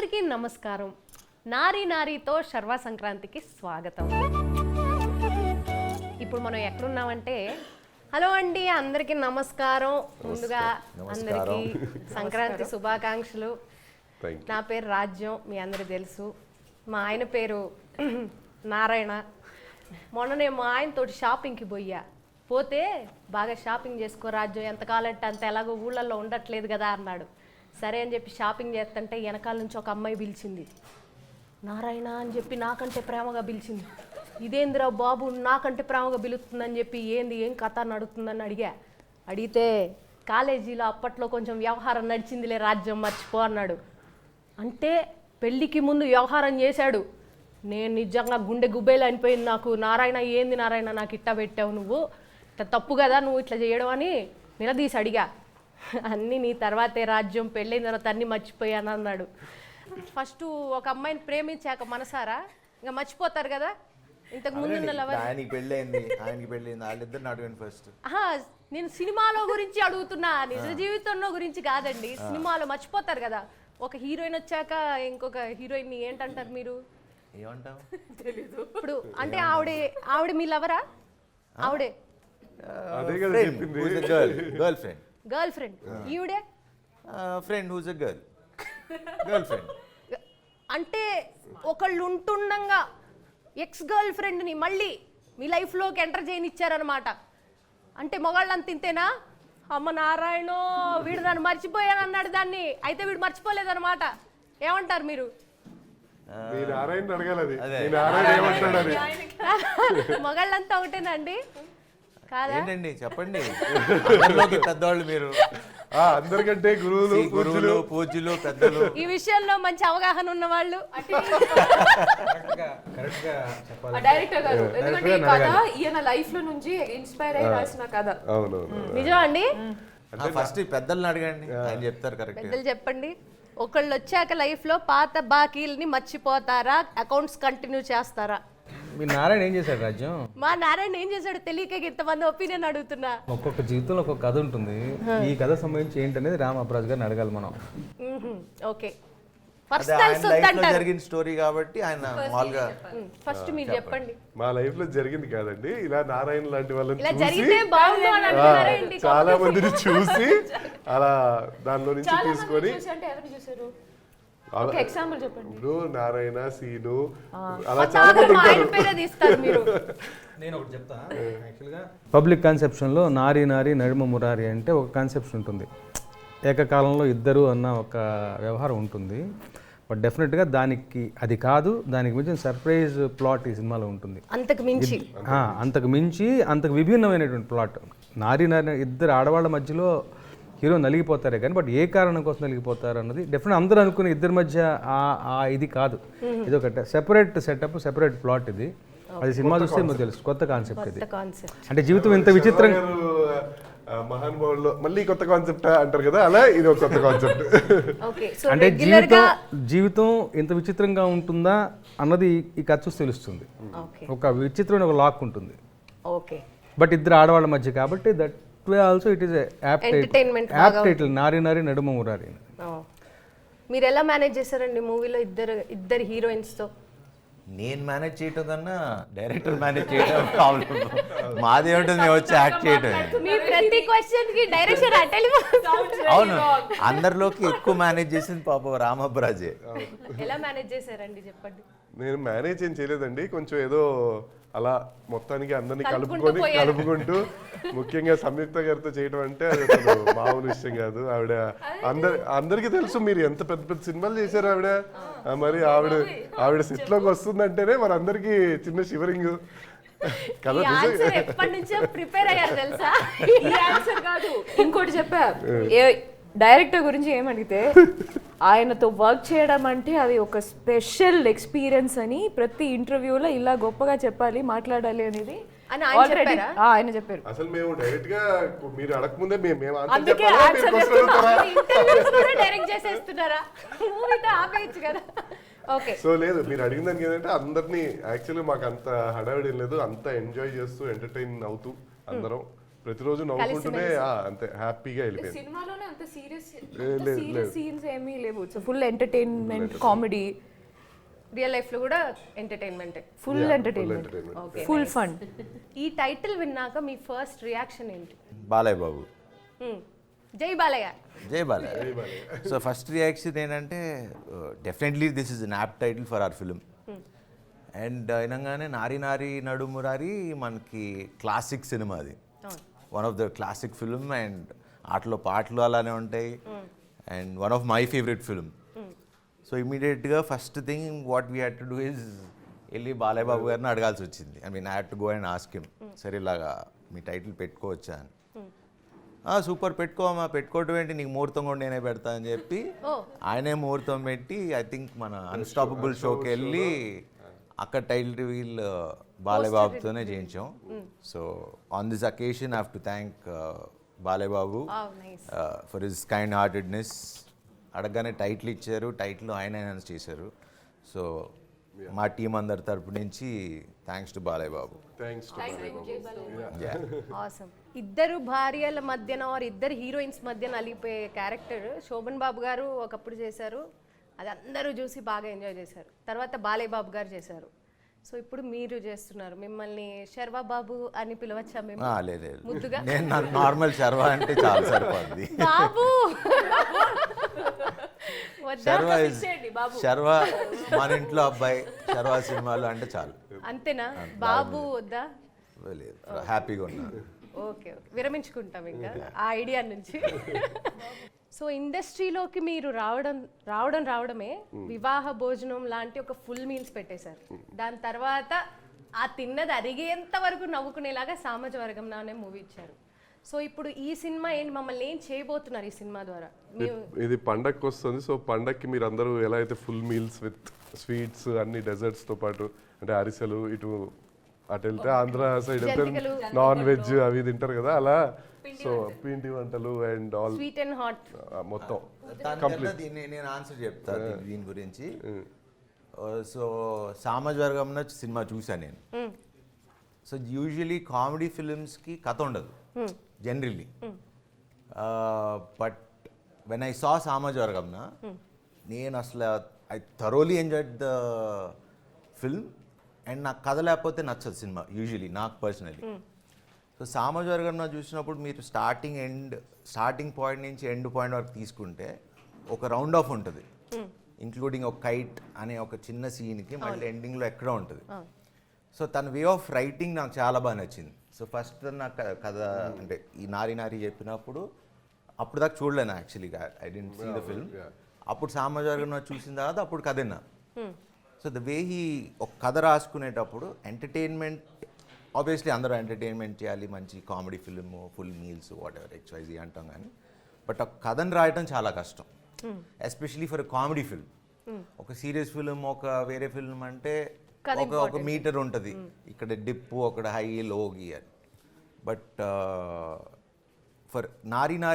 అందరికీ నమస్కారం. నారీ నారీతో శర్వ సంక్రాంతికి స్వాగతం. ఇప్పుడు మనం ఎక్కడున్నామంటే, హలో అండి అందరికీ నమస్కారం. ముందుగా అందరికీ సంక్రాంతి శుభాకాంక్షలు. నా పేరు రాజ్యం, మీ అందరికీ తెలుసు. మా ఆయన పేరు నారాయణ. మొన్ననే మా ఆయనతోటి షాపింగ్కి పోతే బాగా షాపింగ్ చేసుకో రాజ్యం, ఎంతకాలంటే అంత, ఎలాగో ఊళ్ళల్లో ఉండట్లేదు కదా అన్నాడు. సరే అని చెప్పి షాపింగ్ చేస్తుంటే వెనకాల నుంచి ఒక అమ్మాయి పిలిచింది. నారాయణ అని చెప్పి నాకంటే ప్రేమగా పిలిచింది. ఇదేందిరా బాబు నాకంటే ప్రేమగా పిలుస్తుందని చెప్పి ఏం కథ నడుస్తుందని అడిగితే కాలేజీలో అప్పట్లో కొంచెం వ్యవహారం నడిచిందిలే రాజ్యం, మర్చిపో అన్నాడు. అంటే పెళ్ళికి ముందు వ్యవహారం చేశాడు. నేను నిజంగా గుండె గుబ్బేలు అనిపోయింది నాకు. నారాయణ ఏంది నారాయణ నాకు ఇట్టా పెట్టావు, నువ్వు తప్పు కదా నువ్వు ఇట్లా చేయడం అని నిలదీసి అడిగా. అన్నీ నీ తర్వాతే రాజ్యం, పెళ్ళైన తర్వాత అన్నీ మర్చిపోయాను అన్నాడు. ఫస్ట్ ఒక అమ్మాయిని ప్రేమించాక మనసారా ఇంకా మర్చిపోతారు కదా. ఇంతకు ముందు ఆయనకి పెళ్ళైంది, ఆయనకి పెళ్ళైంది, వాళ్ళిద్దరు అడగండి ఫస్ట్. నేను సినిమాలో గురించి అడుగుతున్నా, నిజ జీవితంలో గురించి కాదండి. సినిమాలో మర్చిపోతారు కదా. ఒక హీరోయిన్ వచ్చాక ఇంకొక హీరోయిన్ ఏంటంటారు మీరు? ఏమంటావు తెలీదు. ఇప్పుడు అంటే ఆవిడ మీ లవరా? ఆవిడే గర్ల్ ఫ్రెండ్. ఈవిడే friend who's a girlfriend. అంటే ఒకళ్ళు ఉంటుండగా ఎక్స్ గర్ల్ ఫ్రెండ్ని మళ్ళీ మీ లైఫ్లోకి ఎంటర్ చేయనిచ్చారనమాట. అంటే మగాళ్ళంత ఇంతేనా? అమ్మ నారాయణో వీడు నన్ను మర్చిపోయాను అన్నాడు దాన్ని, అయితే వీడు మర్చిపోలేదన్నమాట. ఏమంటారు మీరు? మగాళ్ళంతా ఒకటేనండి కాదా? చెప్పండి. పెద్దవాళ్ళు మీరు, అందరికంటే గురువులు పూజ్యులు పెద్దలు. ఈ విషయంలో మంచి అవగాహన ఉన్న వాళ్ళు డైరెక్టర్ గారు. ఎందుకంటే ఈ కథ ఈయన లైఫ్ లో నుంచి ఇన్స్పైర్ అయ్యి రాసిన కథ. నిజం అండి. ఫస్ట్ పెద్దల్ని అడగండి, ఆయన చెప్తారు. కరెక్ట్. పెద్దలు చెప్పండి. ఒకళ్ళు వచ్చాక లైఫ్ లో పాత బాకీల్ని మర్చిపోతారా, అకౌంట్స్ కంటిన్యూ చేస్తారా? మీ నారాయణ ఏం చేశాడు రాజ్యం? మా నారాయణ ఏం చేశాడు తెలియక ఇంతమంది ఒపీనియన్ అడుగుతున్నా. ఒక్కొక్క జీవితంలో ఒక్కొక్క కథ ఉంటుంది. ఈ కథ సంబంధించి ఏంటనేది రామ్ అప్రాజ్ గారిని అడగాలి మనం. ఓకే, జరిగిన స్టోరీ కాబట్టి ఆయన మామూలుగా ఫస్ట్ మీరు చెప్పండి. మా లైఫ్ లో జరిగింది కాదండి, ఇలా నారాయణ లాంటి వాళ్ళని చూసి చాలా మందిని చూసి అలా దానిలో నుంచి తీసుకొని ఎగ్జాంపుల్ చెప్పండి. ఇప్పుడు నారాయణ, సీను, అలా చాలా మంది ఉంటారు. నేను ఒకటి చెప్తా. యాక్చువల్గా పబ్లిక్ కాన్సెప్షన్లో నారీ నారీ నడుమ మురారి అంటే ఒక కాన్సెప్షన్ ఉంటుంది. ఏకకాలంలో ఇద్దరు అన్న ఒక వ్యవహారం ఉంటుంది. బట్ డెఫినెట్గా దానికి అది కాదు, దానికి మించిన సర్ప్రైజ్ ప్లాట్ ఈ సినిమాలో ఉంటుంది. అంతకు మించి అంతకు విభిన్నమైనటువంటి ప్లాట్. నారీ నారీ ఇద్దరు ఆడవాళ్ళ మధ్యలో హీరో నలిగిపోతారే కానీ, బట్ ఏ కారణం కోసం నలిగిపోతారు అన్నది డెఫినెట్ అందరూ అనుకునే ఇద్దరి మధ్య ఇది కాదు. ఇది ఒక సెపరేట్ సెటప్, సెపరేట్ ప్లాట్. ఇది అది సినిమా చూస్తే మీకు తెలుసు, కొత్త కాన్సెప్ట్ ఇది. అంటే జీవితం ఇంత విచిత్రంగా మహానుభావుల్లో మళ్ళీ కొత్త కాన్సెప్ట్ అంటారు కదా, అలా ఇది ఒక కొత్త కాన్సెప్ట్. అంటే జీవితం ఇంత విచిత్రంగా ఉంటుందా అన్నది ఈ కథ చూసి తెలుస్తుంది. ఒక విచిత్రమైన ఒక లాక్ ఉంటుంది. బట్ ఇద్దరు ఆడవాళ్ళ మధ్య కాబట్టి that way also it is app title నారీ నారీ నడుమ మురారి. మీరు ఎలా మేనేజ్ చేశారండి మూవీలో ఇద్దరు హీరోయిన్స్ తో? నేను మేనేజ్ చేయటం కన్నా డైరెక్టర్ మేనేజ్ చేయడం ప్రాబ్లం. మాదేమిటో మేము వచ్చి యాక్ట్ చేయటం. అవును, అందరిలోకి ఎక్కువ మేనేజ్ చేసింది పాప రామబ్రాజే. ఎలా మేనేజ్ చేశారండి చెప్పండి. నేను మేనేజ్ ఏం చేయలేదండి, కొంచెం ఏదో అలా మొత్తానికి అందరినీ కలుపుకుంటూ ముఖ్యంగా సంయుక్త గారితో చేయడం అంటే అది అసలు మామూలు విషయం కాదు. ఆవిడ అందరికీ తెలుసు మీరు ఎంత పెద్ద పెద్ద సినిమాలు చేశారు ఆవిడ. మరి ఆవిడ సెట్ లోకి వస్తుందంటేనే మన అందరికి చిన్న షివరింగ్ కదా. ఇంకోటి చెప్పా, డైరెక్టర్ గురించి ఏమడిగితే ఆయనతో వర్క్ చేయడం అంటే అది ఒక స్పెషల్ ఎక్స్పీరియన్స్ అని ప్రతి ఇంటర్వ్యూలో ఇలా గొప్పగా చెప్పాలి, మాట్లాడాలి అనేది ఆయన చెప్పారు. అసలు మేము డైరెక్ట్ గా మీరు అడగకముందే సో లేదు, మీరు అడిగిన దానికి ఏంటంటే అందరినీ యాక్చువల్లీ మాకు అంత హడావిడి లేదు, అంత ఎంజాయ్ చేస్తూ ఎంటర్టైన్ అవుతూ అందరం ప్రతిరోజు నవ్వుకుంటూనే అంతే హ్యాపీగా వెళ్ళిపోయింది. సినిమాలోనే అంత సీరియస్ లేదు. సీన్స్ ఏమీ లేవు. Full entertainment, comedy, real life లో కూడా entertainment, full entertainment, full fun. ఈ టైటిల్ విన్నాక మీ ఫస్ట్ రియాక్షన్ ఏంటి? బాలయ్య బాబు, జై బాలయ్య. జై బాలయ్య. సో ఫస్ట్ రియాక్షన్ ఏంటంటే definitely this is an apt title for our film. And అయినంగానే నారి నారి నడు మురారి మనకి క్లాసిక్ సినిమా, అది one of the classic film. And ఆటలో పాటలు అలానే ఉంటాయి. And one of my favourite film. So ఇమీడియట్గా first thing what we had to do is వెళ్ళి బాలయ్య బాబు గారిని అడగాల్సి వచ్చింది. I mean I had to go and ask him, సరే ఇలాగా మీ టైటిల్ పెట్టుకోవచ్చా అని. సూపర్, పెట్టుకోమా, పెట్టుకోవటం ఏంటి, నీకు ముహూర్తం కూడా నేనే పెడతా అని చెప్పి ఆయనే ముహూర్తం పెట్టి ఐ థింక్ మన అన్స్టాపబుల్ షోకి వెళ్ళి అక్కడ టైటిల్ రివీల్ బాలయ్య బాబుతోనే చేయించాం. So on this occasion I have to thank Balayya Babu for his kind heartedness. అడగగానే టైటిల్ ఇచ్చారు, టైటిల్ ఆయన అనౌన్స్ చేశారు. సో మా టీం అందరి తరపు నుంచి thanks to Balayya Babu. Awesome. ఇద్దరు భార్యల మధ్యన ఆర్ ఇద్దరు హీరోయిన్స్ మధ్య నలిగిపోయే క్యారెక్టర్ శోభన్ బాబు గారు ఒకప్పుడు చేశారు, అది అందరూ చూసి బాగా ఎంజాయ్ చేశారు. తర్వాత బాలయ్య బాబు గారు చేశారు. సో ఇప్పుడు మీరు చేస్తున్నారు. మిమ్మల్ని శర్వా బాబు అని పిలవచ్చా? మేము లేదు, ముద్దుగా నేను నార్మల్ శర్వా అంటే చాలా సరిపోద్ది. బాబు శర్వా మన ఇంట్లో అబ్బాయి, శర్వా సినిమాలు అంటే చాలు. అంతేనా? బాబు వద్దా? లేదు, హ్యాపీగా ఉన్నారు. ఓకే, విరమించుకుంటాం ఇంకా ఆ ఐడియా నుంచి. సో ఇండస్ట్రీలోకి మీరు రావడమే వివాహ భోజనం లాంటి ఒక ఫుల్ మీల్స్ పెట్టేశారు. దాని తర్వాత ఆ తిన్నది అరిగేంత వరకు నవ్వుకునేలాగా సామాజిక వర్గం అనే మూవీ ఇచ్చారు. సో ఇప్పుడు ఈ సినిమా ఏంటి, మమ్మల్ని ఏం చేయబోతున్నారు ఈ సినిమా ద్వారా? ఇది పండగకి వస్తుంది. సో పండగకి మీరు అందరూ ఎలా అయితే ఫుల్ మీల్స్ విత్ స్వీట్స్ అన్ని డెజర్ట్స్తో పాటు, అంటే అరిసెలు, ఇటు అటు వెళ్తే ఆంధ్ర సైడ్ వెళ్తే నాన్ వెజ్ అవి తింటారు కదా, అలా సో పిండి వంటలు and all sweet and hot మొత్తం కంప్లీట్. నేను ఆన్సర్ చెప్తాను దీని గురించి. సో సామాజిక వర్గంలో సినిమా చూసాను నేను. సో యూజువలీ కామెడీ ఫిలిమ్స్కి కథ ఉండదు generally. But when I saw సామాజిక వర్గంన, నేను అసలు I thoroughly enjoyed the film. And నాకు కథ లేకపోతే నచ్చదు సినిమా యూజువలీ, నాకు పర్సనలీ. సో సామాజిక వర్గంలో చూసినప్పుడు మీరు స్టార్టింగ్ పాయింట్ నుంచి ఎండ్ పాయింట్ వరకు తీసుకుంటే ఒక రౌండ్ ఆఫ్ ఉంటుంది, ఇంక్లూడింగ్ ఒక కైట్ అనే ఒక చిన్న సీన్కి మళ్ళీ ఎండింగ్లో ఎక్కడో ఉంటుంది. సో తన వే ఆఫ్ రైటింగ్ నాకు చాలా బాగా నచ్చింది. సో ఫస్ట్ నాకు కథ అంటే ఈ నారి నారి చెప్పినప్పుడు అప్పుడు దాకా చూడలేను యాక్చువల్లీగా, I didn't see the film. అప్పుడు సామాజిక వర్గంలో చూసిన తర్వాత అప్పుడు కథ విన్నా. సో ద వే హీ ఒక కథ రాసుకునేటప్పుడు ఎంటర్టైన్మెంట్, ఆబ్వియస్లీ అందరూ ఎంటర్టైన్మెంట్ చేయాలి, మంచి comedy film, full meals, what ever XYZ అంటాం కానీ, బట్ ఆ కథను రాయటం చాలా కష్టం, ఎస్పెషలీ ఫర్ కామెడీ ఫిల్మ్. ఒక సీరియస్ ఫిల్మ్, ఒక వేరే ఫిల్మ్ అంటే ఒక మీటర్ ఉంటుంది, ఇక్కడ డిప్పు, అక్కడ హై, లో గీయాలి. But for Nari Nari